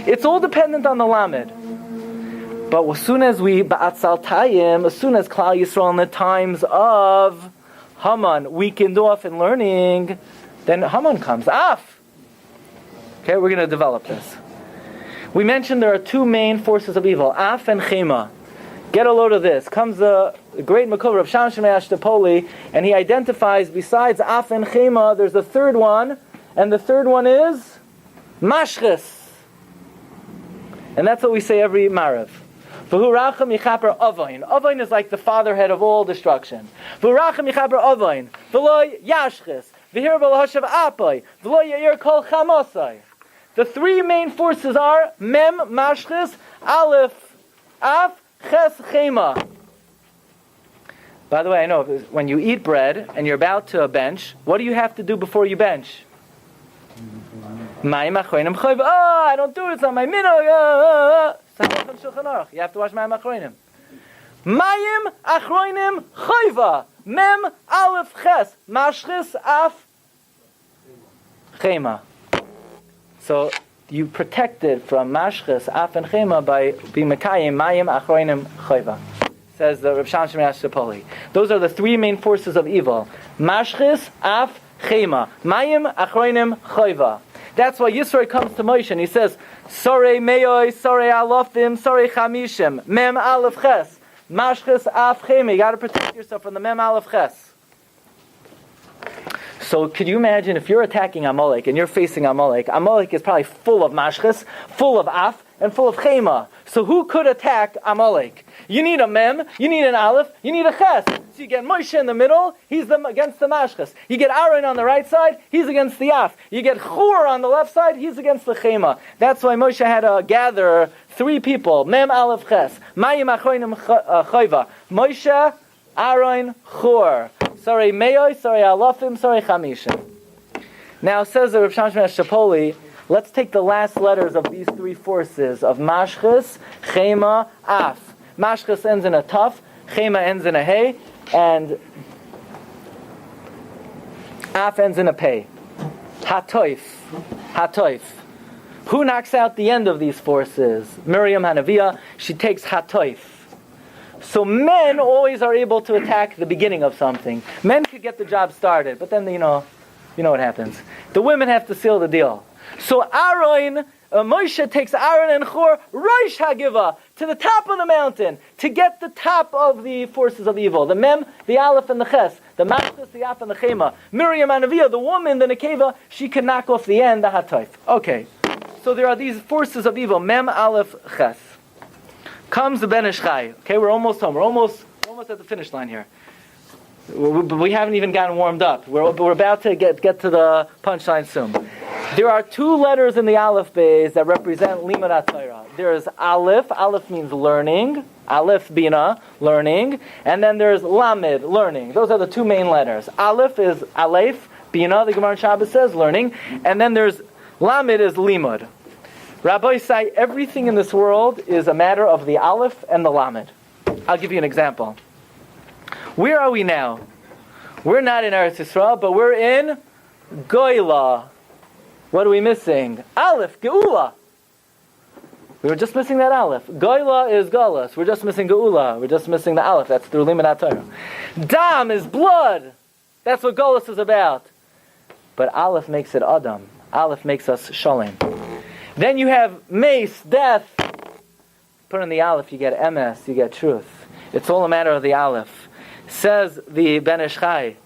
It's all dependent on the lamed. But as soon as we ba'atzal tayim, as soon as Klal Yisrael in the times of Haman weakened off in learning, then Haman comes. Af! Okay, we're going to develop this. We mentioned there are two main forces of evil, Af and Chema. Get a load of this. Comes the great Makover of Sham Shemei Ashtapoli, and he identifies, besides Af and Chema, there's a third one, and the third one is Mashchis. And that's what we say every Marav. V'hu racham yichaper avain. Avain is like the fatherhead of all destruction. V'hu racham yichaper avain. V'lo yashchis. V'hir v'lohashav apay. V'lo yair kol chamosay. The three main forces are Mem, Mashchis, Aleph, Af, Ches, Chema. By the way, I know when you eat bread and you're about to bench, what do you have to do before you bench? Mayim achronim chayv. I don't do it. It's not my minog. You have to wash mayim achronim. Mayim achronim chayva. Mem aleph ches. Mashchis af chema. So you protected from mashchis af and chema by being mekayim mayim achronim chayva. Says the Rav Sham Shemei Ashtapoli. Those are the three main forces of evil: mashchis, af, chema. Mayim achronim chayva. That's why Yisro comes to Moshe and he says, Sorei meyoi, sorei alofim, sorei chamishim, mem aleph ches, mashchis af chema. You got to protect yourself from the mem aleph ches. So could you imagine if you're attacking Amalek and you're facing Amalek? Amalek is probably full of mashchis, full of af, and full of chema. So who could attack Amalek? You need a mem, you need an aleph, you need a ches. So you get Moshe in the middle, he's against the mashchis. You get Aaron on the right side, he's against the af. You get Chur on the left side, he's against the chema. That's why Moshe had to gather three people, mem, aleph, ches. Mayim achronim chayva. Moshe, Aaron, Chur. Sorry meyoi, sorry alofim, sorry chamishim. Now says the Rav Sham Shemei Ashtapoli, let's take the last letters of these three forces of mashchis, chema, af. Mashchis ends in a taf, chema ends in a hey, and af ends in a pei. Hatoif. Hatoif. Who knocks out the end of these forces? Miriam Hanaviah, she takes hatoif. So men always are able to attack the beginning of something. Men could get the job started, but then you know what happens. The women have to seal the deal. So Aaron, Moshe takes Aaron and Chur, Rosh Hagiva, to the top of the mountain, to get the top of the forces of evil. The Mem, the Aleph, and the Ches. The Mashchis, the Af, and the Chema. Miriam Anaviyah, the woman, the Nekeva, she can knock off the end, the Hatoif. Okay. So there are these forces of evil. Mem, Aleph, Ches. Comes the Ben Ish Chai. Okay, we're almost home. We're almost at the finish line here. We haven't even gotten warmed up. We're about to get to the punchline soon. There are two letters in the Aleph Beis that represent Limud HaTorah. There's Aleph. Aleph means learning. Aleph, Bina, learning. And then there's Lamed, learning. Those are the two main letters. Aleph is Aleph, Bina, the Gemara in Shabbos says, learning. And then there's Lamed is Limud. Rabbi say everything in this world is a matter of the Aleph and the Lamed. I'll give you an example. Where are we now? We're not in Eretz Yisrael, but we're in Goyla. What are we missing? Aleph, Geula. We were just missing that aleph. Goyla is galus. We're just missing geula. We're just missing the aleph. That's through limud Torah. Dam is blood. That's what galus is about. But aleph makes it adam. Aleph makes us shalem. Then you have mace, death. Put in the aleph, you get emes, you get truth. It's all a matter of the aleph. Says the Ben Ish Chai.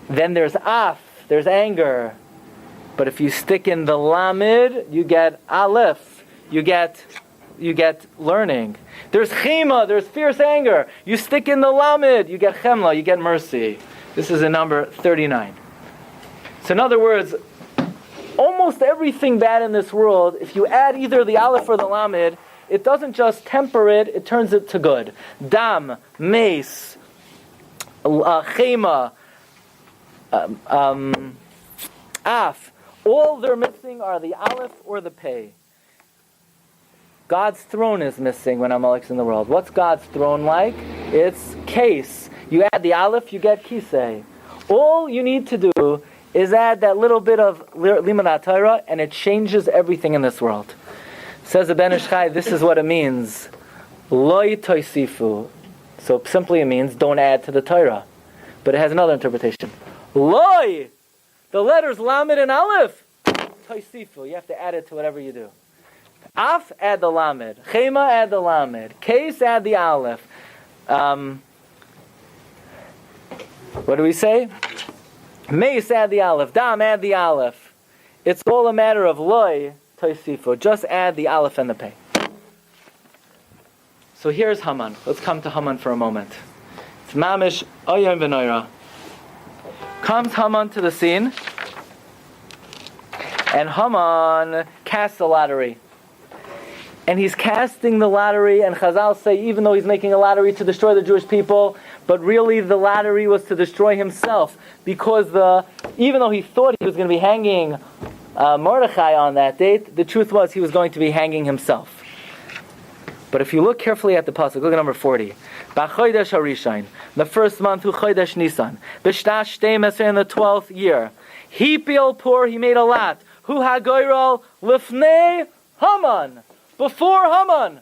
Then there's af, there's anger. But if you stick in the lamed, you get aleph. You get learning. There's chema, there's fierce anger. You stick in the lamed, you get chemla, you get mercy. This is in number 39. So in other words, almost everything bad in this world, if you add either the aleph or the lamed, it doesn't just temper it, it turns it to good. Dam, mace, chema, af. All they're missing are the aleph or the pei. God's throne is missing when Amalek's in the world. What's God's throne like? It's case. You add the aleph, you get kisei. All you need to do is add that little bit of limud Torah, and it changes everything in this world. Says the Ben Ish Chai, this is what it means. Loi toisifu. So simply it means don't add to the Torah. But it has another interpretation. Loi! The letters lamed and aleph. Toisifu. You have to add it to whatever you do. Af, add the lamed. Chema, add the lamed. Case, add the aleph. What do we say? Mace, add the aleph. Dam, add the aleph. It's all a matter of loy, toisifu. Just add the aleph and the pei. So here's Haman. Let's come to Haman for a moment. It's mamish oyem v'noira. Comes Haman to the scene, and Haman casts a lottery. And he's casting the lottery, and Chazal say, even though he's making a lottery to destroy the Jewish people, but really the lottery was to destroy himself, because even though he thought he was going to be hanging Mordechai on that date, the truth was he was going to be hanging himself. But if you look carefully at the pasuk, look at number 40. B'chodesh harishain, the first month, hu chodesh Nisan, b'shtash shteimeser, in the 12th year, he pil pur, he made a lot, hu hagoyrol lifnei Haman, before Haman.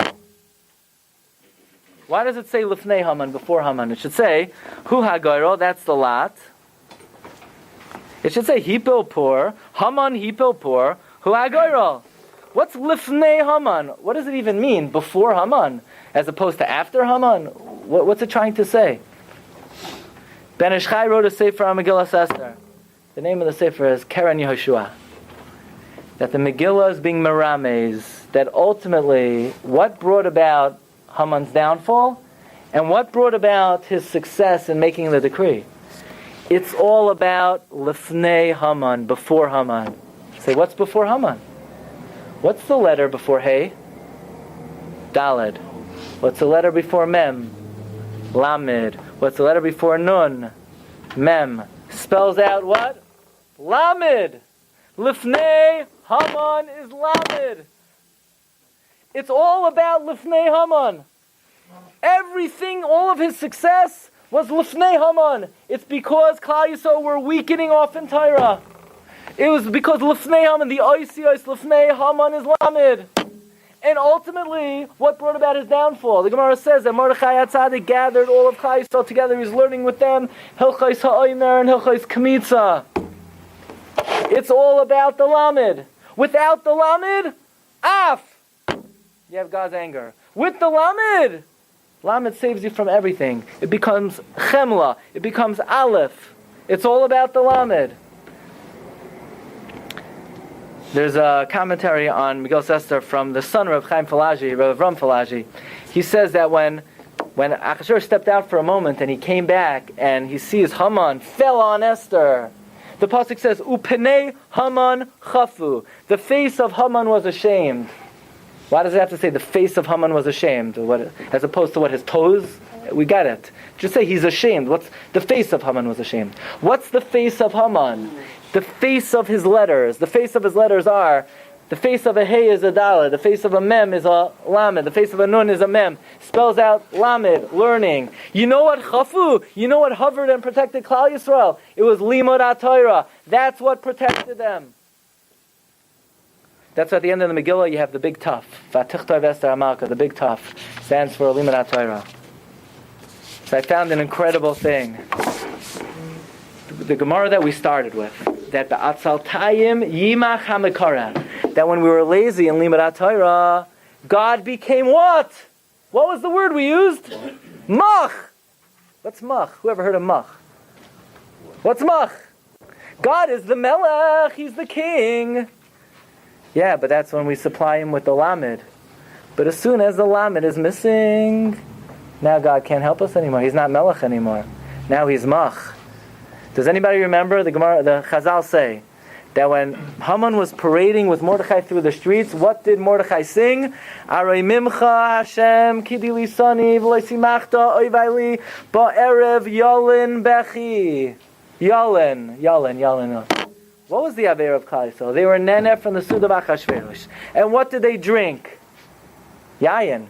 Why does it say lifnei Haman, before Haman? It should say hu hagoyrol, that's the lot. It should say hipil pur, Haman hipil pur, hu hagoyrol. What's lifnei Haman? What does it even mean? Before Haman, as opposed to after Haman? What's it trying to say? Ben Ish Chai wrote a sefer on Megillah Esther. The name of the sefer is Keren Yehoshua. That the Megillah is being merames. That ultimately, what brought about Haman's downfall, and what brought about his success in making the decree? It's all about lifnei Haman, before Haman. Say, what's before Haman? What's the letter before Hey? Daled. What's the letter before Mem? Lamed. What's the letter before Nun? Mem. Spells out what? Lamed. Lifnei Haman is Lamed. It's all about Lifnei Haman. Everything, all of his success was Lifnei Haman. It's because Klal Yisrael were weakening off in Torah. It was because Lifnei Haman, the Oisios Lifnei Haman is Lamed. And ultimately, what brought about his downfall? The Gemara says that Mordechai HaTzadik gathered all of Klal Yisrael together. He was learning with them Hilchos HaOmer and Hilchos Kmitza. It's all about the Lamed. Without the Lamed, Af. You have God's anger. With the Lamed, Lamed saves you from everything. It becomes Chemla. It becomes Aleph. It's all about the Lamed. There's a commentary on Megillah Esther from the son of Chaim Falaji, Rav Avram Falaji. He says that when Achashverosh stepped out for a moment and he came back and he sees Haman fell on Esther, the pasuk says, "Upenei Haman chafu." The face of Haman was ashamed. Why does it have to say the face of Haman was ashamed, as opposed to what his toes? We got it. Just say he's ashamed. What's the face of Haman was ashamed? What's the face of Haman? The face of his letters. The face of his letters are, the face of a Hey is a Dalet, the face of a Mem is a Lamed, the face of a Nun is a Mem. Spells out Lamed, learning. You know what Chafu? You know what hovered and protected Klal Yisrael? It was Limud HaTorah. That's what protected them. That's why at the end of the Megillah you have the big Tuf. Vatichtoi Vester Amalka, the big Tuf, stands for Limanat Torah. So I found an incredible thing. The Gemara that we started with, that Ba'atzaltayim Yimach HaMekara, that when we were lazy in Limanat Torah, God became what? What was the word we used? Mach. What's Mach? Who ever heard of Mach? What's Mach? God is the Melech. He's the king. Yeah, but that's when we supply him with the Lamed. But as soon as the Lamed is missing, now God can't help us anymore. He's not Melech anymore. Now he's Mach. Does anybody remember the Gemara? The Chazal say that when Haman was parading with Mordechai through the streets, what did Mordechai sing? Arei mimcha Hashem kidi lisani v'lo simachta oivayli ba'erev yolin bechi. Yolin. What was the Aveir of Klal Yisrael? They were Neneh from the Suda of Achashverosh. And what did they drink? Yayin.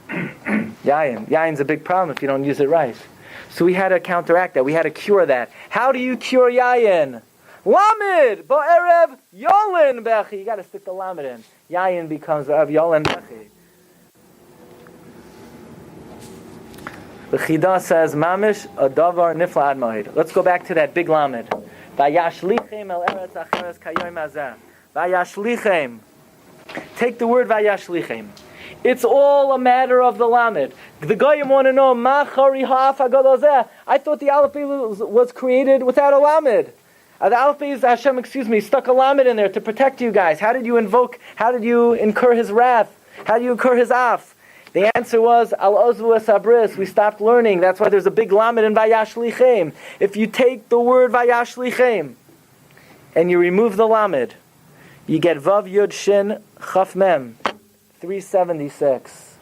Yayin's a big problem if you don't use it right. So we had to counteract that. We had to cure that. How do you cure Yayin? Lamed! Ba'erev Yolin Bechi. You got to stick the Lamed in. Yayin becomes Ba'erev Yolin Bechi. The Chida says, Mamish Adavar Nifla Ad Moed. Let's go back to that big Lamed. Vayashlichem el eretz acheres kayoim hazeh. Vayashlichem. Take the word Vayashlichem. It's all a matter of the Lamed. The Goyim want to know, Ma chari ha'af hagadol zeh. I thought the Aleph was created without a Lamed. The Aleph Hashem, stuck a Lamed in there to protect you guys. How did you incur his wrath? How do you incur his af? The answer was, Al Ozvu Esabris, we stopped learning. That's why there's a big Lamed in Vayashlichem. If you take the word Vayashlichem and you remove the Lamed, you get Vav Yud Shin Chaf Mem, 376.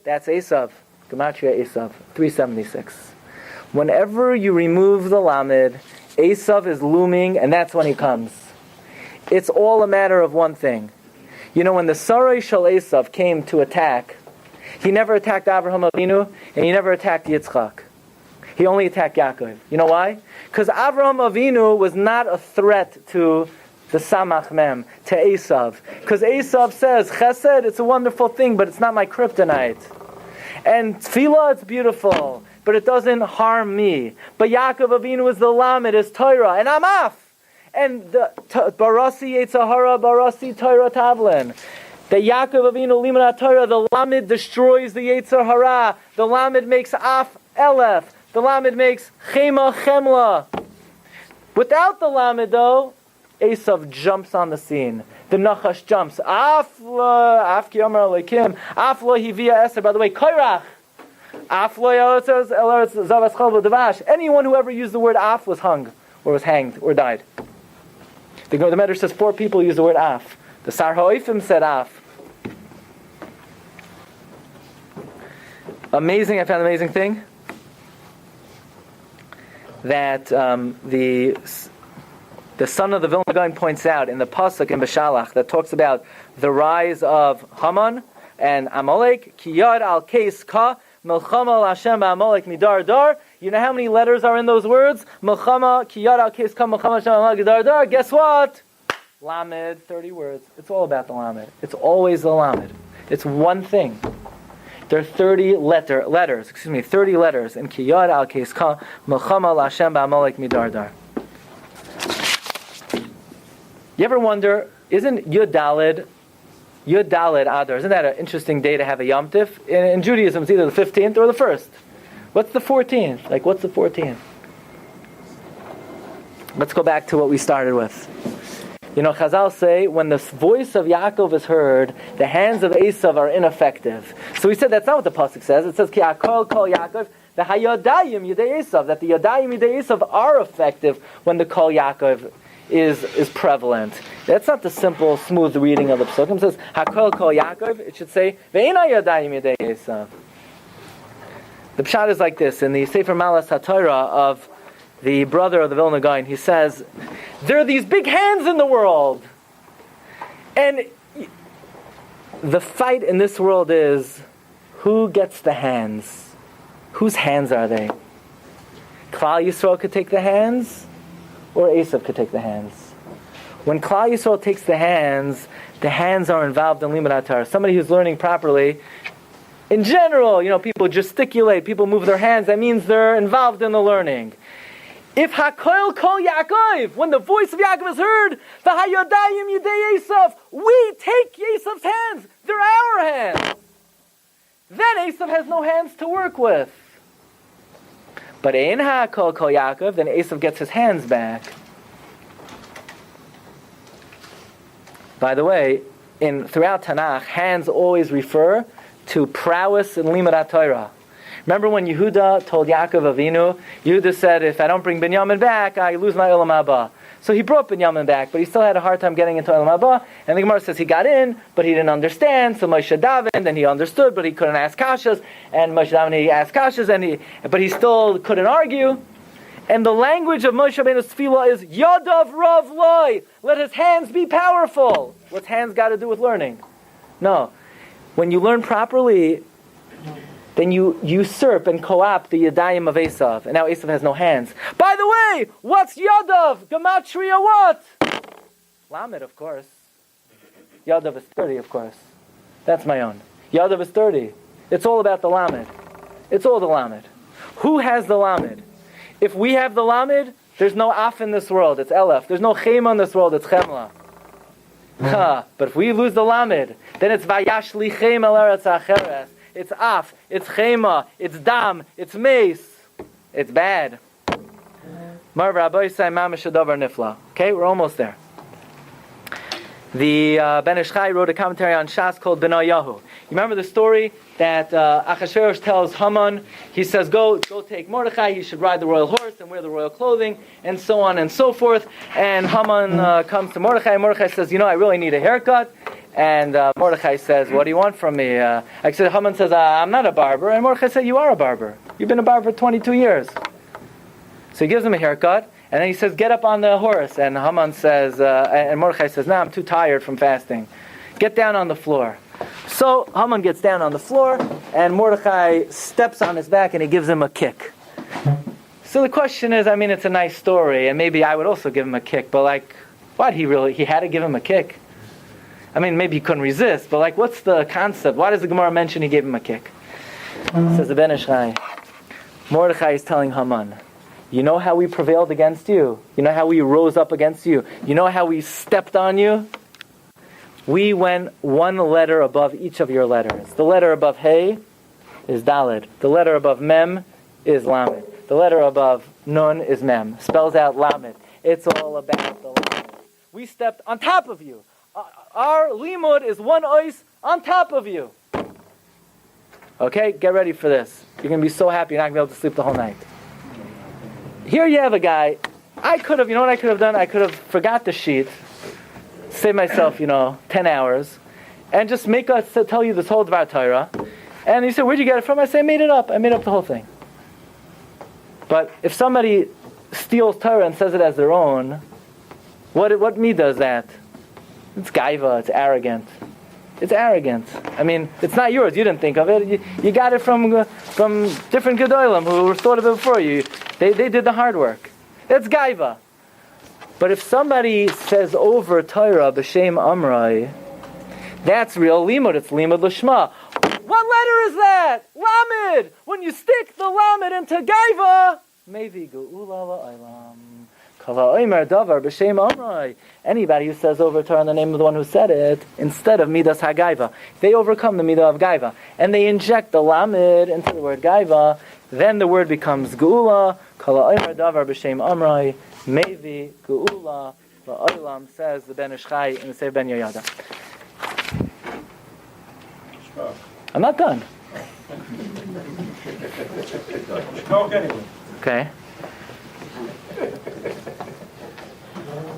That's Esav, Gematria Esav, 376. Whenever you remove the Lamed, Esav is looming, and that's when he comes. It's all a matter of one thing. You know, when the Sarai Shal Esav came to attack, he never attacked Avraham Avinu, and he never attacked Yitzchak. He only attacked Yaakov. You know why? Because Avraham Avinu was not a threat to the Samach Mem, to Esav. Because Esav says, Chesed, it's a wonderful thing, but it's not my kryptonite. And Tefillah, it's beautiful, but it doesn't harm me. But Yaakov Avinu is the Lamed, is Torah, and I'm off. And the Barasi Yetzahara, Barasi Torah Tavlin. The Yaakov Avinu Limanat Torah, the Lamed destroys the Yetzahara. The Lamed makes Af Elef. The Lamed makes Chema Chemla. Without the Lamed though, Esav jumps on the scene. The Nachash jumps. Af ki Amar Alekim. Afla hivia Eser. By the way, Koirach. Anyone who ever used the word af was hung, or was hanged, or died. The Medrash says 4 people used the word af. The Sar Ha'oifim said af. Amazing, I found an amazing thing. That the son of the Vilna Gaon points out in the Pasuk in Beshalach that talks about the rise of Haman and Amalek, Ki yad al keis ka, Melchama al Hashem ba'Amalek midar dar. You know how many letters are in those words? Melchama, ki yad al keis ka, Melchama Hashem ba'Amalek midar dar. Guess what? Lamed, 30 words. It's all about the Lamed. It's always the Lamed. It's one thing. There are 30 letters in ki yad al keis ka, Melchama al Hashem ba'Amalek midar dar. You ever wonder, isn't Yud Daled Adar, isn't that an interesting day to have a Yom Tif? In Judaism, it's either the 15th or the 1st. What's the 14th? What's the 14th? Let's go back to what we started with. You know, Chazal say, when the voice of Yaakov is heard, the hands of Esav are ineffective. So we said that's not what the Pasuk says. It says, Ki akol kol Yaakov, the hayodayim yidei Esav, that the yodayim yidei Esav are effective when the kol Yaakov is prevalent. That's not the simple, smooth reading of the Psukim. It says, Hakol Kol Yaakov. It should say, Ve'ena Yadayim Yedei Esav. The Pshat is like this. In the Sefer Malas HaTorah of the brother of the Vilna Gaon, he says, there are these big hands in the world. And the fight in this world is, who gets the hands? Whose hands are they? Klal Yisrael could take the hands, or Esav could take the hands. When Klal Yisrael takes the hands are involved in limud Torah. Somebody who's learning properly, in general, people gesticulate, people move their hands, that means they're involved in the learning. If Hakoil Kol Yaakov, when the voice of Yaakov is heard, V'hayodayim Yidei Esav, we take Esav's hands, they're our hands. Then Esav has no hands to work with. But Ein Hakoil Kol Yaakov, then Esav gets his hands back. By the way, throughout Tanakh, hands always refer to prowess in limud Torah. Remember when Yehuda told Yaakov Avinu, Yehuda said, if I don't bring Binyamin back, I lose my Olam Haba. So he brought Binyamin back, but he still had a hard time getting into Olam Haba. And the Gemara says he got in, but he didn't understand. So Moshe davened, and he understood, but he couldn't ask kashas. And Moshe davened, he asked kashas, but he still couldn't argue. And the language of Moshe Rabbeinu's tefillah is Yadav Rav Loi. Let his hands be powerful. What's hands got to do with learning? No. When you learn properly, then you usurp and co-opt the Yadayim of Esav. And now Esav has no hands. By the way, what's Yadav? Gematria what? Lamed, of course. Yadav is 30, of course. That's my own. Yadav is 30. It's all about the Lamed. It's all the Lamed. Who has the Lamed? If we have the Lamed, there's no Af in this world. It's Elef. There's no Chema in this world. It's Chemla. But if we lose the Lamed, then it's Vayash Lichem El Eretz Acheres. It's Af, it's Chema, it's Dam, it's Mace. It's bad. Mar Rabbi Glatstein Mamash Davar Nifla. Okay, we're almost there. The Ben Ish Chai wrote a commentary on Shas called Benayahu. You remember the story that Achashverosh tells Haman, he says, go take Mordechai, he should ride the royal horse and wear the royal clothing, and so on and so forth. And Haman comes to Mordechai, and Mordechai says, I really need a haircut. And Mordechai says, what do you want from me? Haman says, I'm not a barber. And Mordechai said, you are a barber. You've been a barber for 22 years. So he gives him a haircut, and then he says, get up on the horse. And Haman says, and Mordechai says, no, I'm too tired from fasting. Get down on the floor. So Haman gets down on the floor, and Mordechai steps on his back, and he gives him a kick. So the question is, it's a nice story, and maybe I would also give him a kick, but what, he had to give him a kick? Maybe he couldn't resist, but what's the concept? Why does the Gemara mention he gave him a kick? Says the Ben Ish Chai, Mordechai is telling Haman, you know how we prevailed against you? You know how we rose up against you? You know how we stepped on you? We went one letter above each of your letters. The letter above Hey is Daled. The letter above Mem is Lamed. The letter above Nun is Mem. Spells out Lamed. It's all about the Lamed. We stepped on top of you. Our limud is one ois on top of you. Okay, get ready for this. You're going to be so happy you're not going to be able to sleep the whole night. Here you have a guy. I could have, you know what I could have done? I could have forgot the sheet, saved myself, 10 hours, and just make us tell you this whole Dvar Torah. And you say, where'd you get it from? I say, I made it up. I made up the whole thing. But if somebody steals Torah and says it as their own, what me does that? It's gaiva, it's arrogant. It's arrogant. It's not yours. You didn't think of it. You got it from different Gedolim who thought of it before you. They did the hard work. It's gaiva. But if somebody says over Torah b'shem Amrai, that's real limud. It's limud l'shma. What letter is that? Lamed. When you stick the lamed into gaiva, maybe geula la'olam. Anybody who says over Torah in the name of the one who said it, instead of midas hagaiva, they overcome the midah of gaiva, and they inject the lamed into the word gaiva, then the word becomes geula, kala omer davar b'shem amrai, mevi geula la'olam, says the Ben Ish Chai in the Sefer Ben Yoyada. I'm not done. Okay.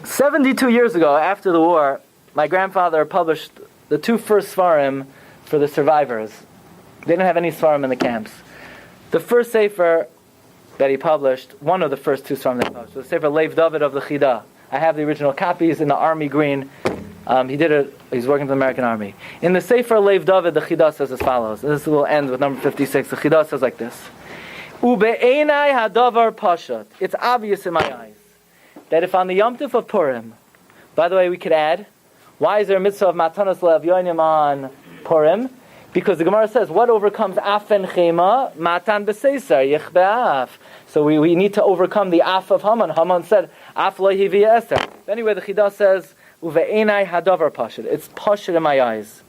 72 years ago, after the war, my grandfather published the two first Svarim for the survivors. They didn't have any Svarim in the camps. The first Sefer that he published, one of the first two Svarim that he published, was the Sefer Lev David of the Chida. I have the original copies in the army green. He did it, he's working for the American Army. In the Sefer Lev David, the Chida says as follows. This will end with number 56. The Chida says like this. Ube'enai hadavar pashat. It's obvious in my eyes that if on the Yom Tov of Purim By the way, we could add, why is there a mitzvah of matanos le'avyonim on Purim? Because the Gemara says, what overcomes af and chema? Matan b'seisar, yich be'af. So we need to overcome the af of Haman. Haman said, af lo hivi eser. Anyway, the Chidah says, uve'enai hadavar pashut. It's pashut in my eyes.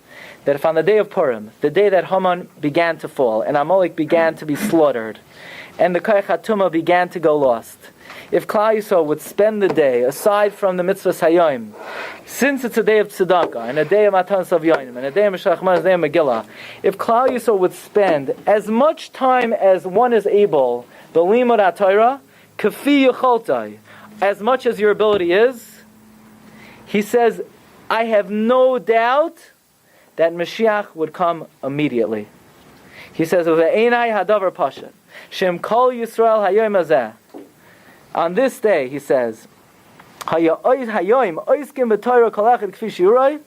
That if on the day of Purim, the day that Haman began to fall, and Amalek began to be slaughtered, and the Koyach HaTumah began to go lost, if Klal Yisrael would spend the day, aside from the mitzvahs hayom, since it's a day of tzedakah, and a day of matanos avyonim, and a day of Mishach Man, and a day of Megillah, if Klal Yisrael would spend as much time as one is able, the limud HaTorah, kafi yecholtai, as much as your ability is, he says, I have no doubt that Mashiach would come immediately. He says, "Uve'enai hadavar pasha, shem kol Yisrael hayom hazeh." On this day, he says, "Hayom oiskim b'Torah kol echad kfi shiuroi,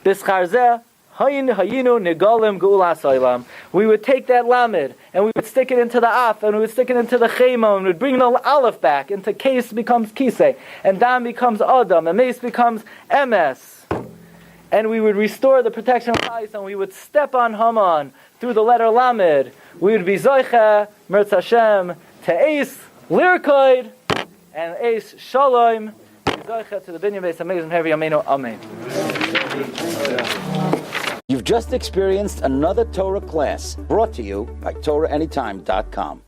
b'schar zeh hayinu nigalim geula soilam." We would take that lamed and we would stick it into the af and we would stick it into the chema and we would bring the aleph back. Into case becomes kisei and dam becomes adam and mace becomes ms. And we would restore the protection of Chayis, and we would step on Haman through the letter Lamed. We would be Zoicha, Mertz Hashem, to Eis, Lirkoid, and Eis Shalom, Zoicha to the Binyan Beis Hamikdash and Heavy Amenu. Amen. You've just experienced another Torah class brought to you by TorahAnytime.com.